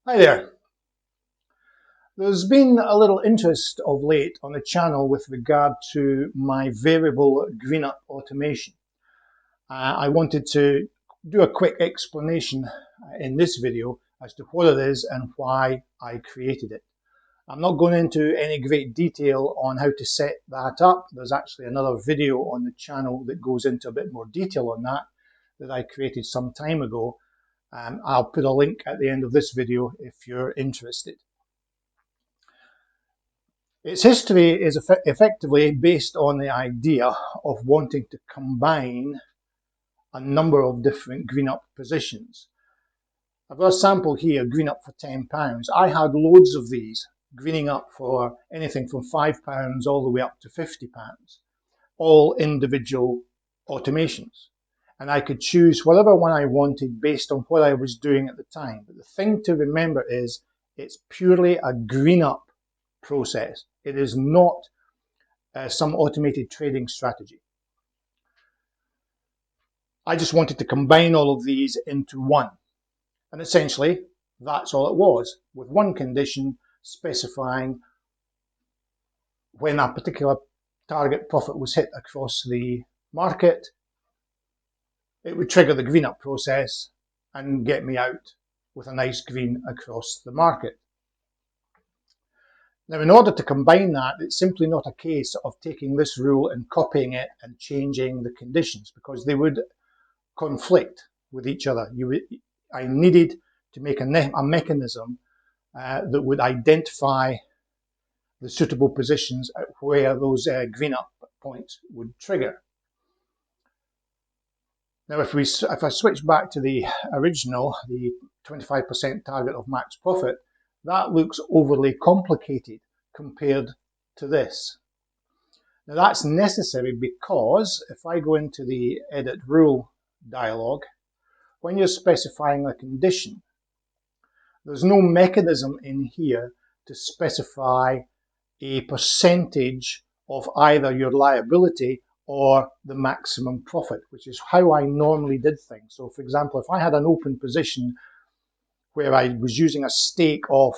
Hi there. There's been a little interest of late on the channel with regard to my variable green up automation. I wanted to do a quick explanation in this video as to what it is and why I created it. I'm not going into any great detail on how to set that up. There's actually another video on the channel that goes into a bit more detail on that I created some time ago. I'll put a link at the end of this video if you're interested. Its history is effectively based on the idea of wanting to combine a number of different green up positions. I've got a sample here, green up for £10. I had loads of these, greening up for anything from £5 all the way up to £50, all individual automations. And I could choose whatever one I wanted based on what I was doing at the time. But the thing to remember is it's purely a green up process. It is not some automated trading strategy. I just wanted to combine all of these into one. And essentially, that's all it was, with one condition specifying when a particular target profit was hit across the market, it would trigger the green up process and get me out with a nice green across the market. Now, in order to combine that, it's simply not a case of taking this rule and copying it and changing the conditions, because they would conflict with each other. I needed to make a mechanism that would identify the suitable positions at where those green up points would trigger. Now, if I switch back to the original, the 25% target of max profit, that looks overly complicated compared to this. Now, that's necessary because if I go into the edit rule dialog, when you're specifying a condition, there's no mechanism in here to specify a percentage of either your liability or the maximum profit, which is how I normally did things. So, for example, if I had an open position where I was using a stake of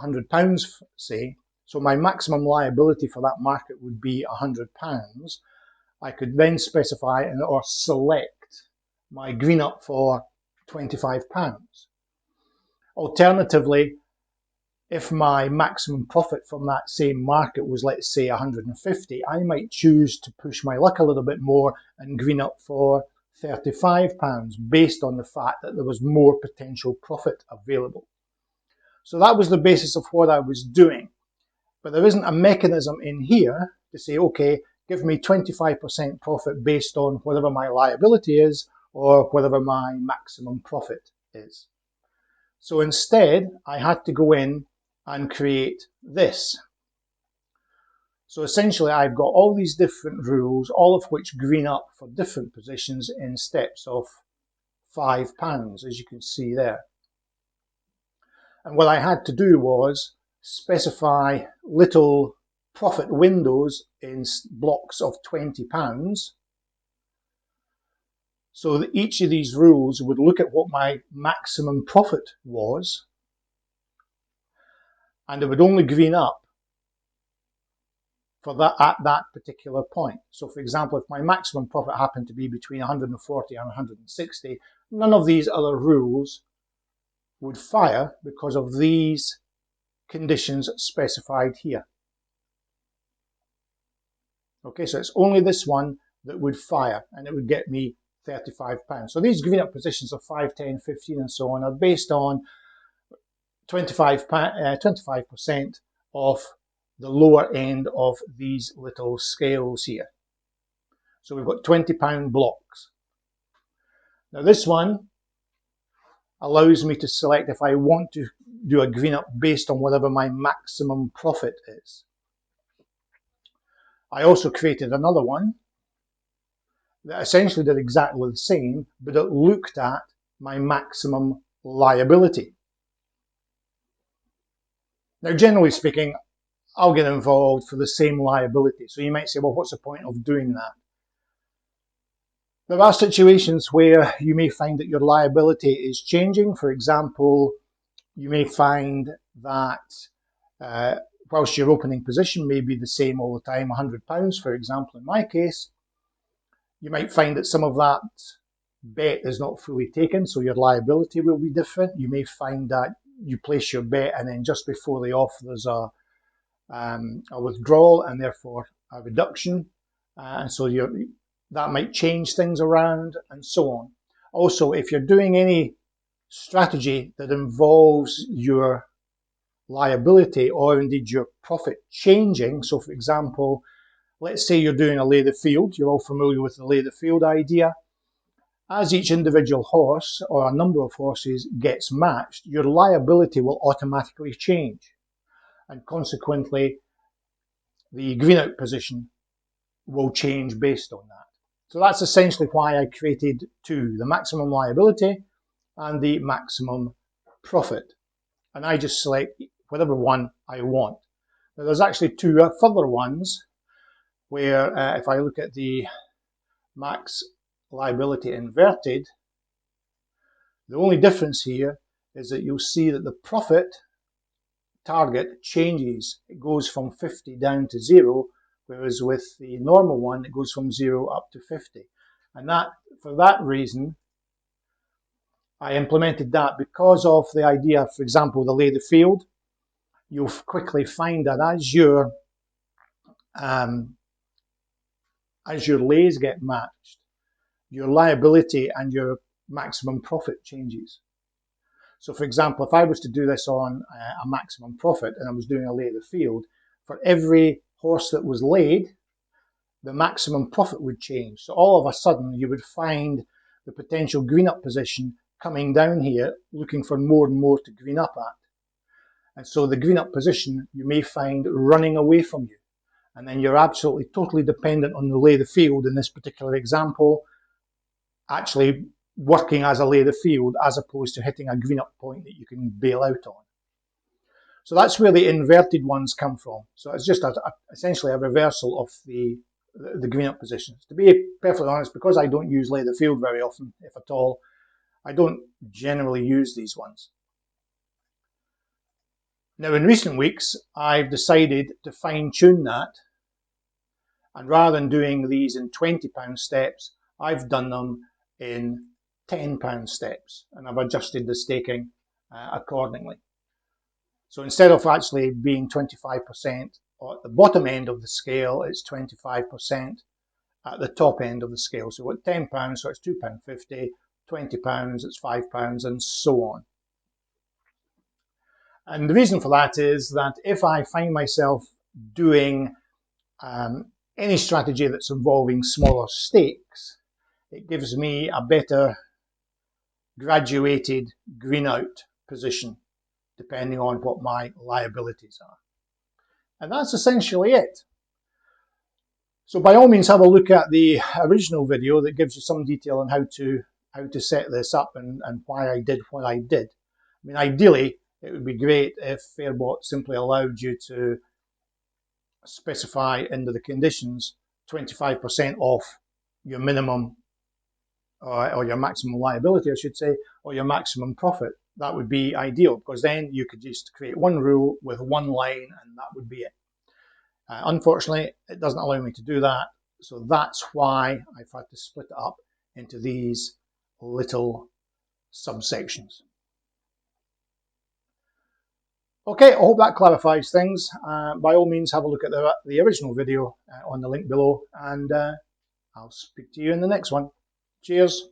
£100, say, so my maximum liability for that market would be £100, I could then specify or select my green up for £25. Alternatively, if my maximum profit from that same market was, let's say, 150, I might choose to push my luck a little bit more and green up for £35 based on the fact that there was more potential profit available. So that was the basis of what I was doing. But there isn't a mechanism in here to say, okay, give me 25% profit based on whatever my liability is or whatever my maximum profit is. So instead, I had to go in and create this. So essentially, I've got all these different rules, all of which green up for different positions in steps of £5, as you can see there. And what I had to do was specify little profit windows in blocks of £20, so that each of these rules would look at what my maximum profit was, and it would only green up for that at that particular point. So, for example, if my maximum profit happened to be between 140 and 160, none of these other rules would fire because of these conditions specified here. Okay, so it's only this one that would fire, and it would get me £35. So these green up positions of 5, 10, 15 and so on are based on 25% of the lower end of these little scales here. So we've got £20 blocks. Now this one allows me to select if I want to do a green up based on whatever my maximum profit is. I also created another one that essentially did exactly the same, but it looked at my maximum liability. Now, generally speaking, I'll get involved for the same liability. So you might say, well, what's the point of doing that? There are situations where you may find that your liability is changing. For example, you may find that whilst your opening position may be the same all the time, £100 for example in my case, you might find that some of that bet is not fully taken, so your liability will be different. You may find that you place your bet and then just before the off there's a withdrawal and therefore a reduction, and so that might change things around and so on. Also, if you're doing any strategy that involves your liability or indeed your profit changing, so for example, let's say you're doing a lay the field, you're all familiar with the lay the field idea. As each individual horse or a number of horses gets matched, your liability will automatically change, and consequently the green out position will change based on that. So that's essentially why I created two, the maximum liability and the maximum profit. And I just select whatever one I want. Now there's actually two further ones where if I look at the max liability inverted, the only difference here is that you'll see that the profit target changes. It goes from 50 down to 0, whereas with the normal one it goes from 0 up to 50. And that, for that reason, I implemented that because of the idea, for example, the lay the field. You'll quickly find that as your lays get matched, your liability and your maximum profit changes. So for example, if I was to do this on a maximum profit and I was doing a lay the field, for every horse that was laid, the maximum profit would change. So all of a sudden you would find the potential green up position coming down here, looking for more and more to green up at. And so the green up position you may find running away from you. And then you're absolutely totally dependent on the lay the field in this particular example, actually working as a lay the field as opposed to hitting a green up point that you can bail out on. So that's where the inverted ones come from. So it's just essentially a reversal of the green up positions. To be perfectly honest, because I don't use lay the field very often, if at all, I don't generally use these ones. Now in recent weeks, I've decided to fine tune that, and rather than doing these in £20 steps, I've done them in £10 steps, and I've adjusted the staking accordingly. So instead of actually being 25% at the bottom end of the scale, it's 25% at the top end of the scale. So at £10, so it's £2.50, £20, it's £5, and so on. And the reason for that is that if I find myself doing any strategy that's involving smaller stakes, it gives me a better graduated green out position depending on what my liabilities are. And that's essentially it. So by all means have a look at the original video that gives you some detail on how to set this up and why I did what I did. I mean, ideally it would be great if Fairbot simply allowed you to specify under the conditions 25% off your minimum or your maximum liability, I should say, or your maximum profit. That would be ideal, because then you could just create one rule with one line and that would be it. Unfortunately, it doesn't allow me to do that, so that's why I've had to split it up into these little subsections. Okay, I hope that clarifies things. By all means, have a look at the original video on the link below, and I'll speak to you in the next one. Cheers.